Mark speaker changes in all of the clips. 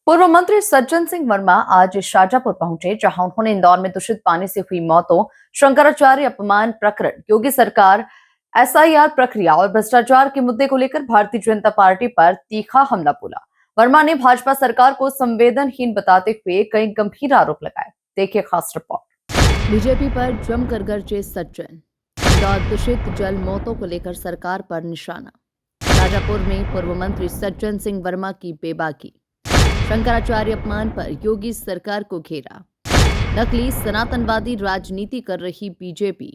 Speaker 1: पूर्व मंत्री सज्जन सिंह वर्मा आज शाजापुर पहुंचे, जहां उन्होंने इंदौर में दूषित पानी से हुई मौतों, शंकराचार्य अपमान प्रकरण, योगी सरकार, एसआईआर प्रक्रिया और भ्रष्टाचार के मुद्दे को लेकर भारतीय जनता पार्टी पर तीखा हमला बोला। वर्मा ने भाजपा सरकार को संवेदनहीन बताते हुए कई गंभीर आरोप लगाए। देखिए खास रिपोर्ट। बीजेपी पर जमकर गरजे सज्जन। इंदौर दूषित जल मौतों को लेकर सरकार पर निशाना। शाजापुर में पूर्व मंत्री सज्जन सिंह वर्मा की बेबाकी। शंकराचार्य अपमान पर योगी सरकार को घेरा। नकली सनातनवादी राजनीति कर रही बीजेपी।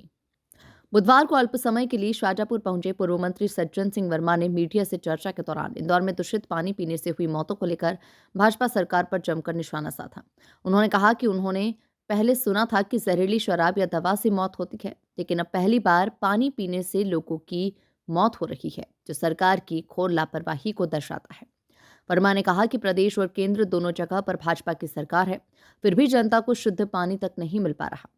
Speaker 1: बुधवार को अल्प समय के लिए शाजापुर पहुंचे पूर्व मंत्री सज्जन सिंह वर्मा ने मीडिया से चर्चा के दौरान इंदौर में दूषित पानी पीने से हुई मौतों को लेकर भाजपा सरकार पर जमकर निशाना साधा। उन्होंने कहा कि उन्होंने पहले सुना था कि जहरीली शराब या दवा से मौत होती है, लेकिन अब पहली बार पानी पीने से लोगों की मौत हो रही है, जो सरकार की घोर लापरवाही को दर्शाता है। वर्मा ने कहा कि प्रदेश और केंद्र दोनों जगह पर भाजपा की सरकार है, फिर भी जनता को शुद्ध पानी तक नहीं मिल पा रहा।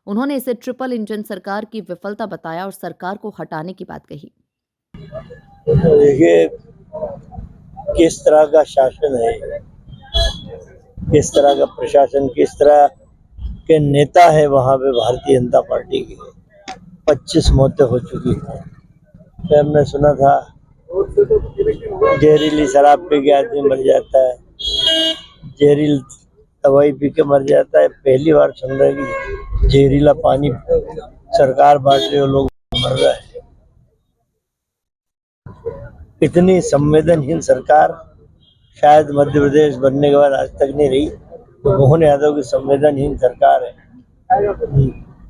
Speaker 1: उन्होंने इसे ट्रिपल इंजन सरकार की विफलता बताया और सरकार को हटाने की बात कही।
Speaker 2: देखिए किस तरह का शासन है, किस तरह का प्रशासन, किस तरह के नेता है वहाँ पे भारतीय जनता पार्टी के। 25 मौतें हो चुकी हैं। तो हमने सुना था जहरीली शराब पी के आदमी मर जाता है, जहरीली दवाई पी के मर जाता है। पहली बार सुन रहे कि जहरीला पानी सरकार बांट रही हो, लोग मर रहे हैं। इतनी संवेदनहीन सरकार शायद मध्य प्रदेश बनने के बाद आज तक नहीं रही। तो मोहन यादव की संवेदनहीन सरकार है,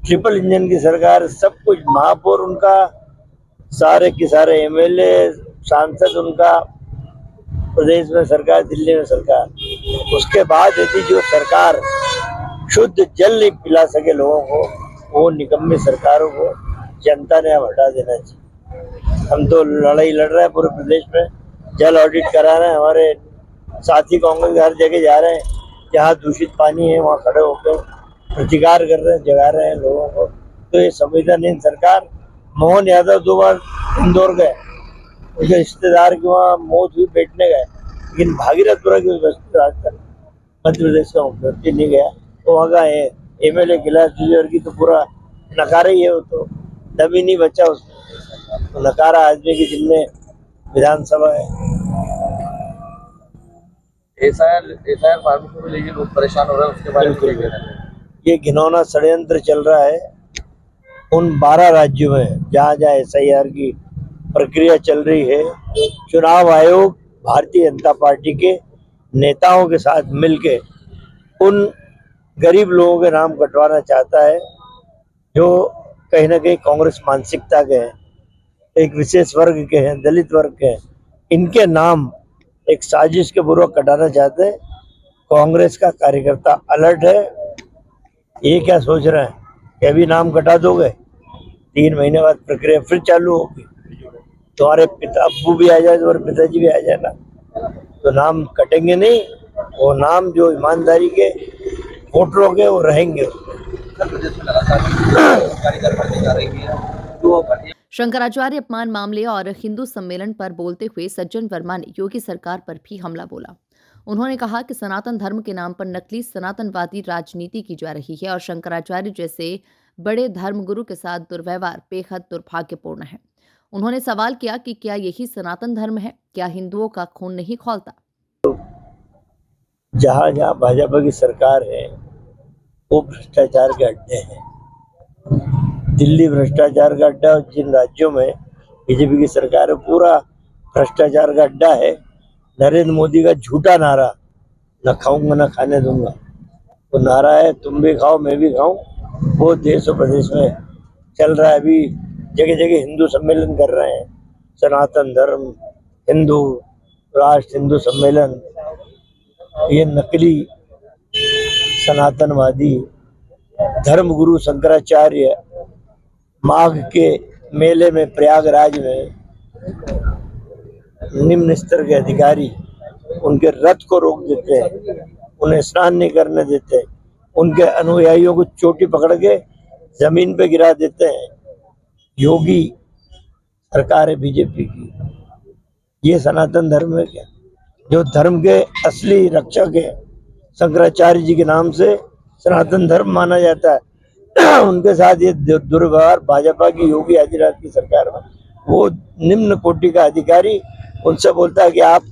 Speaker 2: ट्रिपल इंजन की सरकार। सब कुछ महापौर उनका, सारे के सारे एमएलए सांसद उनका, प्रदेश में सरकार, दिल्ली में सरकार। उसके बाद यदि जो सरकार शुद्ध जल नहीं पिला सके लोगों को, वो निकम्मी सरकारों को जनता ने अब हटा देना चाहिए। हम तो लड़ाई लड़ रहे हैं पूरे प्रदेश में, जल ऑडिट करा रहे हैं। हमारे साथी कांग्रेस हर जगह जा रहे हैं, जहाँ दूषित पानी है वहाँ खड़े होकर प्रतिकार कर रहे हैं, जगा रहे हैं लोगों को। तो ये संवेदनहीन सरकार। मोहन यादव 2 बार इंदौर गए, उनके रिश्तेदार की वहाँ मौत हुई, बैठने गए, लेकिन भागीरथपुरा की आज तक मध्य प्रदेश का मुख्यमंत्री नहीं गया। तो वहाँ का एमएलए कैलाश विजयवर्गीय की तो पूरा नकारा ही है, वो तो दम ही नहीं बचा उसमें। तो नकारा आदमी की जिनमें विधानसभा है।
Speaker 3: एसआईआर फार्मूले को लेकर लोग परेशान हो रहे हैं, उसके बारे में क्या कहना है?
Speaker 2: ये घिनौना षड्यंत्र चल रहा है उन 12 राज्यों में जहाँ जहाँ एसआईआर की प्रक्रिया चल रही है। चुनाव आयोग भारतीय जनता पार्टी के नेताओं के साथ मिलके उन गरीब लोगों के नाम कटवाना चाहता है, जो कहीं ना कहीं कांग्रेस मानसिकता के हैं, एक विशेष वर्ग के हैं, दलित वर्ग के हैं। इनके नाम एक साजिश के पूर्वक कटाना चाहते हैं। कांग्रेस का कार्यकर्ता अलर्ट है। ये क्या सोच रहे हैं कि अभी नाम कटा दोगे, 3 महीने बाद प्रक्रिया फिर चालू होगी, तुम्हारे पिता अब्बू भी आ जाए, तुम्हारे पिताजी भी आ जाए ना, तो नाम कटेंगे नहीं। वो नाम जो ईमानदारी के वोटरों के वो रहेंगे।
Speaker 1: शंकराचार्य अपमान मामले और हिंदू सम्मेलन पर बोलते हुए सज्जन वर्मा ने योगी सरकार पर भी हमला बोला। उन्होंने कहा कि सनातन धर्म के नाम पर नकली सनातनवादी राजनीति की जा रही है और शंकराचार्य जैसे बड़े धर्मगुरु के साथ दुर्व्यवहार बेहद दुर्भाग्यपूर्ण है। उन्होंने सवाल किया कि क्या यही सनातन धर्म है? क्या हिंदुओं का खून नहीं खौलता?
Speaker 2: जहाँ जहाँ भाजपा की सरकार है वो भ्रष्टाचार के अड्डे हैं। दिल्ली भ्रष्टाचार का अड्डा, जिन राज्यों में बीजेपी की सरकार है पूरा भ्रष्टाचार का अड्डा है। नरेंद्र मोदी का झूठा नारा, न खाऊंगा न खाने दूंगा, वो नारा है तुम भी खाओ मैं भी खाऊं, वो देश और प्रदेश में चल रहा है। अभी जगह जगह हिंदू सम्मेलन कर रहे हैं, सनातन धर्म, हिंदू राष्ट्र, हिंदू सम्मेलन। ये नकली सनातनवादी धर्मगुरु शंकराचार्य माघ के मेले में प्रयागराज में निम्न स्तर के अधिकारी उनके रथ को रोक देते हैं, उन्हें स्नान नहीं करने देते, उनके अनुयायियों को चोटी पकड़ के जमीन पे गिरा देते हैं। योगी सरकार है बीजेपी की, ये सनातन धर्म है क्या? जो धर्म के असली रक्षक है, शंकराचार्य जी के नाम से सनातन धर्म माना जाता है, उनके साथ ये दुर्व्यवहार भाजपा की योगी आदित्यनाथ की सरकार में, वो निम्न कोटि का अधिकारी उनसे बोलता है कि आप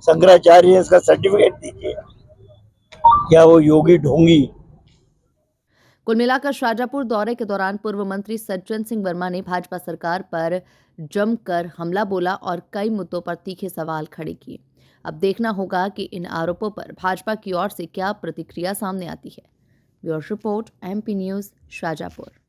Speaker 2: शंकराचार्य हैं, इसका सर्टिफिकेट दीजिए। क्या वो योगी ढोंगी?
Speaker 1: कुल मिलाकर शाजापुर दौरे के दौरान पूर्व मंत्री सज्जन सिंह वर्मा ने भाजपा सरकार पर जमकर हमला बोला और कई मुद्दों पर तीखे सवाल खड़े किए। अब देखना होगा कि इन आरोपों पर भाजपा की ओर से क्या प्रतिक्रिया सामने आती है। Bureau report, MP news, Shajapur.